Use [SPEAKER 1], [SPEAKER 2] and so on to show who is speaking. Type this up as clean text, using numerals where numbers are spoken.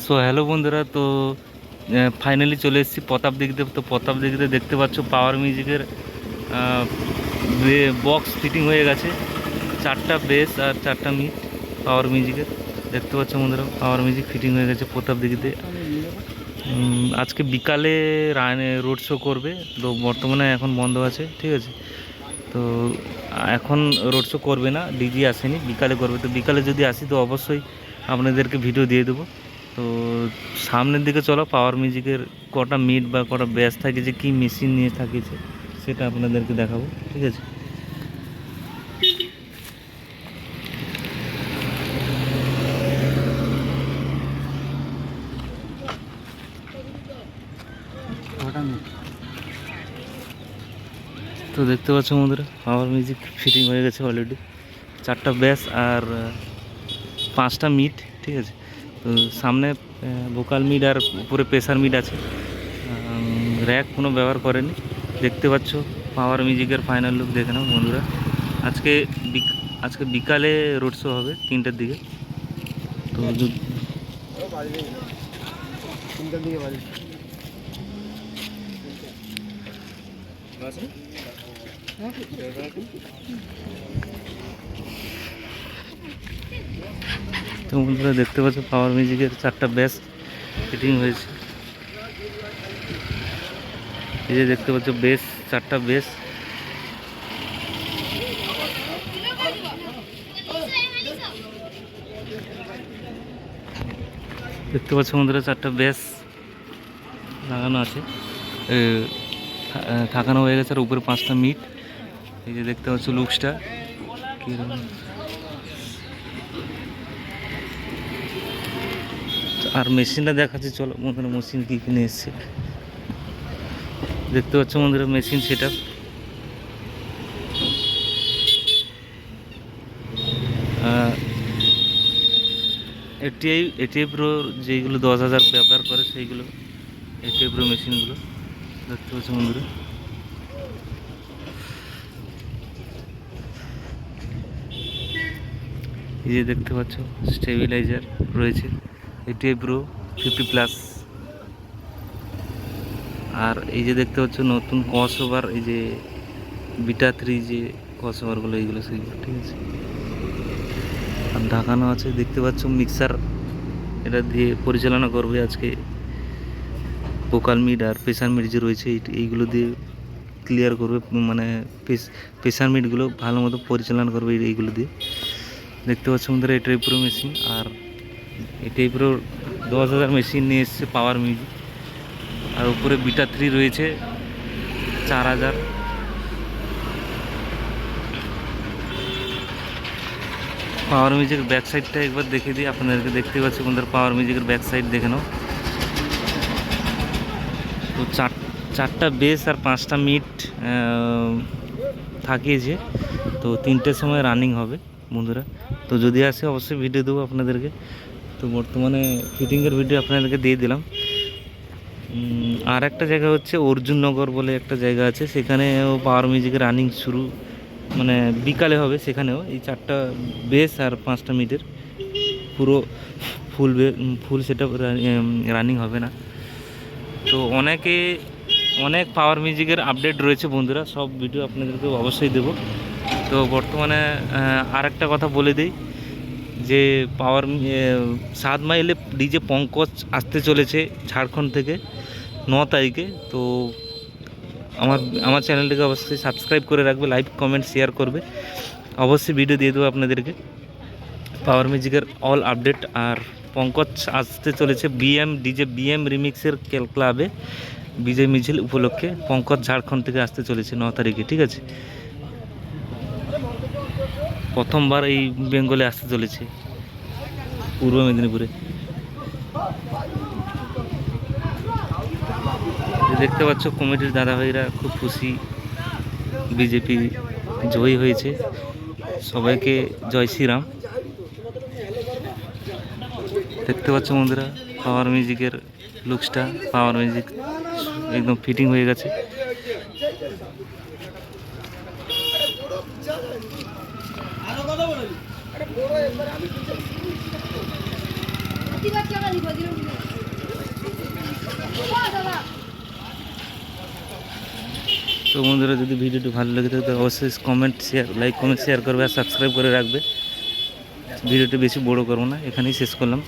[SPEAKER 1] So hello বন্ধুরা, তো finally চলে এসেছি প্রতাপ দিঘিতে। তো প্রতাপ দিঘিতে দেখতে পাচ্ছ পাওয়ার মিউজিকের বক্স ফিটিং হয়ে গেছে। 4টা বেস আর 4টা মিট পাওয়ার মিউজিকের দেখতে পাচ্ছ বন্ধুরা। পাওয়ার মিউজিক ফিটিং হয়ে গেছে প্রতাপ দিঘিতে। আজকে বিকালে রোড শো করবে, তো বর্তমানে এখন বন্ধ আছে, ঠিক আছে। তো এখন রোড শো করবে না, ডিজি আসেনি, বিকালে করবে। তো বিকালে যদি আসি তো অবশ্যই আপনাদেরকে ভিডিও দিয়ে দেবো। তো সামনের দিকে চলো, পাওয়ার মিউজিকের কটা মিট বা কটা ব্যাস থাকে, যে কী মেশিন নিয়ে থাকিছে সেটা আপনাদেরকে দেখাবো, ঠিক আছে। তো দেখতে পাচ্ছ বন্ধুরা, পাওয়ার মিউজিক ফিটিং হয়ে গেছে অলরেডি। 4টা ব্যাস আর 5টা মিট, ঠিক আছে। তো সামনে ভোকাল মিট আর উপরে প্রেসার মিট আছে। র্যাক কোনো ব্যবহার করেনি। দেখতে পাচ্ছ পাওয়ার মিউজিকের ফাইনাল লুক দেখে নাও বন্ধুরা। আজকে আজকে বিকালে রোড শো হবে 3টার দিকে। তো তো বন্ধুরা দেখতে পাচ্ছ পাওয়ার মিউজিকের 4টা ব্যাস ফিটিং হয়েছে। এই যে দেখতে পাচ্ছ বেস, 4টা বেস। দেখতে পাচ্ছ বন্ধুরা 4টা বেস লাগানো আছে, ঠাকানো হয়ে গেছে। আর উপরে 5টা মিট। এই যে দেখতে পাচ্ছ লুকসটা কীরকম। আর মেশিনটা দেখাচ্ছি চলো বন্ধুরা, মেশিন কী কিনে এসছে দেখতে পাচ্ছ বন্ধুরা। Machine set up ATI pro যেইগুলো 10,000 ব্যবহার করে সেইগুলো এটিআই প্রো মেশিনগুলো দেখতে পাচ্ছ বন্ধুরা। এই যে দেখতে পাচ্ছ স্টেবিলাইজার রয়েছে এটিআই প্রো 50+। আর এই যে দেখতে পাচ্ছ নতুন ক্রস ওভার, এই যে বিটা 3 যে ক্রস ওভারগুলো, এইগুলো সেইগুলো, ঠিক আছে। আর ঢাকানো আছে দেখতে পাচ্ছ মিক্সার, এটা দিয়ে পরিচালনা করবে আজকে। ভোকাল মিট আর প্রেসার মিট যে রয়েছে এইগুলো দিয়ে ক্লিয়ার করবে, মানে প্রেসার মিটগুলো ভালো মতো পরিচালনা করবে এইগুলো দিয়ে। দেখতে পাচ্ছ বন্ধুরা এটাই পুরো মেশিন। আর এটাই পুরো 10,000 মেশিন নিয়ে এসছে পাওয়ার মিউজিক। আর উপরে বিটা 3 রয়েছে 4,000। পাওয়ার মিউজিকের ব্যাক সাইডটা একবার দেখে দিই আপনাদেরকে। দেখতে পাচ্ছি বন্ধুরা পাওয়ার মিউজিকের ব্যাক সাইড দেখে নাও। তো 4টা বেস আর 5টা মিট থাকিয়েছে। তো 3টের সময় রানিং হবে বন্ধুরা। তো যদি আসে অবশ্যই ভিডিও দেবো আপনাদেরকে। তো বর্তমানে ফিটিংয়ের ভিডিও আপনাদেরকে দিয়ে দিলাম। আর একটা জায়গা হচ্ছে অর্জুননগর বলে একটা জায়গা আছে, সেখানেও পাওয়ার মিউজিকের রানিং শুরু, মানে বিকালে হবে। সেখানেও এই 4টা বেস আর 5টা মিটের পুরো ফুল সেটআপ রানিং হবে না। তো অনেক পাওয়ার মিউজিকের আপডেট রয়েছে বন্ধুরা, সব ভিডিও আপনাদেরকে অবশ্যই দেব। তো বর্তমানে আর একটা কথা বলে দিই, যে পাওয়ার 7 মাইলে ডিজে পঙ্কজ আসতে চলেছে ঝাড়খণ্ড থেকে 9 তারিখে। তো আমার চ্যানেলটিকে অবশ্যই সাবস্ক্রাইব করে রাখবে, লাইক কমেন্ট শেয়ার করবে। অবশ্যই ভিডিও দিয়ে দেবো আপনাদেরকে পাওয়ার মিউজিকের অল আপডেট। আর পঙ্কজ আসতে চলেছে বিএম রিমিক্সের ক্লাবে বিজয় মিছিল উপলক্ষে। পঙ্কজ ঝাড়খণ্ড থেকে আসতে চলেছে 9 তারিখে, ঠিক আছে। প্রথমবার এই বেঙ্গলে আসতে চলেছে পূর্ব মেদিনীপুরে। দেখতে পাচ্ছ কমিটির দাদাভাইরা খুব খুশি, বিজেপি জয়ী হয়েছে। সবাইকে জয় শ্রীরাম। দেখতে পাচ্ছ বন্ধুরা পাওয়ার মিউজিকের লুকসটা। পাওয়ার মিউজিক একদম ফিটিং হয়ে গেছে। তো বন্ধুরা যদি ভিডিওটি ভালো লাগে থাকে তো অবশ্যই comment share like comment share করবে আর সাবস্ক্রাইব করে রাখবে। ভিডিওটি বেশি বড় করবো না, এখানেই শেষ করলাম।